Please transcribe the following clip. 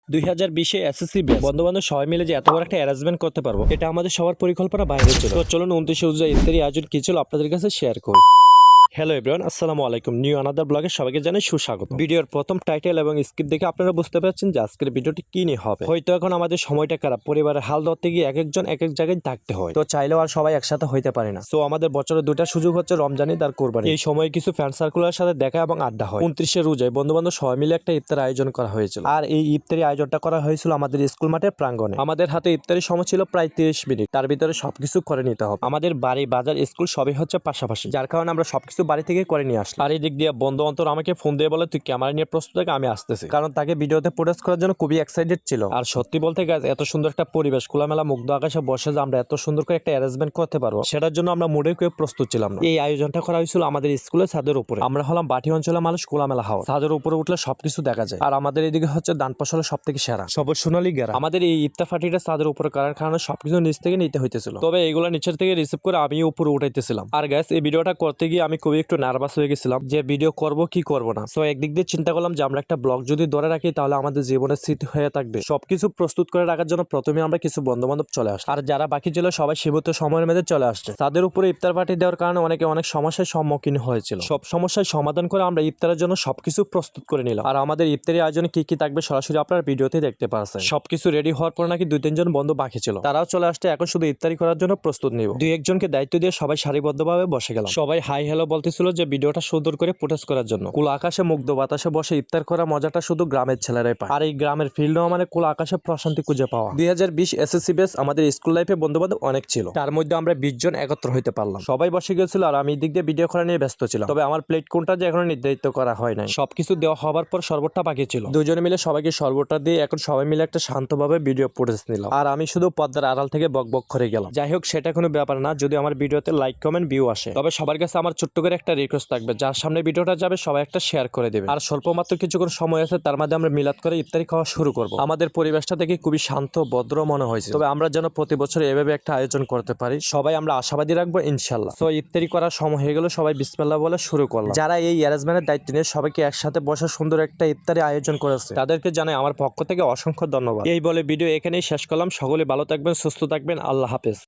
2020-এ SSC batch বন্ধু-বান্ধব সবাই মিলে যে এত বড় একটা অ্যারেঞ্জমেন্ট করতে পারবো এটা আমাদের সবার পরিকল্পনা বাইরে ছিল। তো চলুন 29 উজা ইফতারি আয়োজন কি ছিল আপনাদের কাছে শেয়ার করি। হ্যালো এভরিওয়ান, আসসালামু আলাইকুম। নিউ আনাদার ব্লগে সবাইকে জানাই সুস্বাগত। ভিডিওর প্রথম টাইটেল এবং স্ক্রিপ্ট দেখে আপনারা বুঝতে পারছেন যে আজকের ভিডিওটি কি নিয়ে হবে। হয়তো এখন আমাদের সময়টা খারাপ, পরিবারের হাল ধরতে গিয়ে এক একজন এক এক জায়গায় থাকতে হয়, তো চাইলেও আর সবাই একসাথে হইতে পারে না। সো আমাদের বছরে দুটা সুযোগ হচ্ছে রমজানি আর কোরবানি। এই সময় কিছু ফ্রেন্ড সার্কুলার সাথে দেখা এবং আড্ডা হয়। 29 রোজায় বন্ধু বান্ধব সবাই মিলে একটা ইফতার আয়োজন করা হয়েছিল, আর এই ইফতারি আয়োজনটা করা হয়েছিল আমাদের স্কুল মাঠের প্রাঙ্গণে। আমাদের হাতে ইফতারির সময় ছিল প্রায় 30 মিনিট, তার ভিতরে সবকিছু করে নিতে হবে। আমাদের বাড়ি, বাজার, স্কুল সবই হচ্ছে পাশাপাশি, যার কারণে আমরা সবকিছু বাড়ি থেকে করে নিয়ে আসলাম। আর এই দিক দিয়ে বন্ধু অন্তর আমাকে ফোন দিয়ে বলে তুই ক্যামেরা নিয়ে প্রস্তুত থাক, আমি আসতেছি, কারণ তাকে ভিডিওতে ফুটেজ করার জন্য খুবই এক্সাইটেড ছিল। আর সত্যি বলতে গাইস, এত সুন্দর একটা পরিবেশ, খোলামেলা মুগ্ধ আকাশে বসে যে আমরা এত সুন্দর করে একটা অ্যারেঞ্জমেন্ট করতে পারবো সেটার জন্য আমরা মোটেও কেউ প্রস্তুত ছিলাম না। এই আয়োজনটা করা হয়েছিল আমাদের স্কুলের ছাদের উপরে। আমরা হলাম বাটি অঞ্চলের মানুষ, খোলামেলা হাওয়া, ছাদের উপরে উঠলে সবকিছু দেখা যায়। আর আমাদের এদিকে হচ্ছে দান ফসলের সব থেকে সেরা সবুজ সোনালী গেরা। আমাদের এই ইফতার পার্টিটা ছাদের উপরে করার কারণে সবকিছু নিচ থেকে নিতে হইতেছিল, তবে এইগুলো নিচের থেকে রিসিভ করে আমি উপরে উঠাইতেছিলাম। আর গাইস, এই ভিডিওটা করতে গিয়ে আমি খুবই একটু নার্ভাস হয়ে গেছিলাম যে ভিডিও করব কি করব না। সো একদিক দিয়ে চিন্তা করলাম যে আমরা একটা ব্লগ যদি ধরে রাখি তাহলে আমাদের জীবনের স্মৃতি হয়ে থাকবে। সবকিছু প্রস্তুত করে রাখার জন্য প্রথমে আমরা কিছু বন্ধু বান্ধব চলে আসি, আর যারা বাকি ছিল সবাই সীমিত সময়ের মধ্যে চলে আসছে। তাদের উপরে ইফতার পার্টি দেওয়ার কারণে অনেকে অনেক সমস্যার সম্মুখীন হয়েছিল। সব সমস্যার সমাধান করে আমরা ইফতারের জন্য সবকিছু প্রস্তুত করে নিলাম। আর আমাদের ইফতারি আয়োজনে কি কি থাকবে সরাসরি আপনারা ভিডিওতে দেখতে পাচ্ছেন। সবকিছু রেডি হওয়ার পর নাকি 2-3 জন বন্ধু বাকি ছিল, তারাও চলে আসছে। এখন শুধু ইফতারি করার জন্য প্রস্তুত নিব। 2-1 জনকে দায়িত্ব দিয়ে সবাই সারিবদ্ধভাবে বসে গেলাম। সবাই হাই হ্যালো বলতেছিল যে ভিডিওটা সুন্দর করে ফুটেজ করার জন্য। কুল আকাশে মুগ্ধ বাতাসে বসে ইফতার করা মজাটা শুধু গ্রামের ছেলেরাই পায়, আর এই গ্রামের ফিল্ডও মানে কুল আকাশে প্রশান্তি খুঁজে পাওয়া। 2020 এসএসসি বেস আমাদের স্কুল লাইফে বন্ধু বান্ধব অনেক ছিল, তার মধ্যে আমরা 20 জন একত্র হইতে পারলাম। সবাই বসে গেছিল আর আমি দিক দিয়ে ভিডিও করা নিয়ে ব্যস্ত ছিলাম। তবে আমার প্লেট কোনটা যে এখনো নির্ধারিত করা হয় নাই। সবকিছু দেওয়া হবার পর শরবতটা বাকি ছিল, দুজনে মিলে সবাইকে শরবতটা দিয়ে এখন সবাই মিলে একটা শান্তভাবে ভিডিও ফুটেজ নিলাম। আর আমি শুধু পর্দার আড়াল থেকে বক বক করে গেলাম। যাই হোক, সেটা কোনো ব্যাপার না যদি আমার ভিডিওতে লাইক কমেন্ট ভিউ আসে। তবে সবার কাছে আমার ছোট্ট করে একটা রিকোয়েস্ট থাকবে, যার সামনে ভিডিওটা যাবে সবাই একটা শেয়ার করে দেবে। আর স্বল্প মাত্র কিছুক্ষণ সময় আছে, তার মধ্যে আমরা মিলাদ করে ইফতারি খাওয়া শুরু করব। আমাদের পরিবেশটা দেখে খুবই শান্ত ভদ্র মনে হয়েছে, তবে আমরা যেন প্রতি বছর এভাবে একটা আয়োজন করতে পারি সবাই আমরা আশাবাদী রাখবো ইনশাল্লাহ। তো ইফতারি করার সময় হয়ে গেল, সবাই বিসমিল্লাহ বলে শুরু করলাম। যারা এই অ্যারেঞ্জমেন্টের দায়িত্ব নিয়ে সবাইকে একসাথে বসে সুন্দর একটা ইফতারি আয়োজন করেছে তাদেরকে জানাই আমার পক্ষ থেকে অসংখ্য ধন্যবাদ। এই বলে ভিডিও এখানেই শেষ করলাম। সকলে ভালো থাকবেন, সুস্থ থাকবেন, আল্লাহ হাফেজ।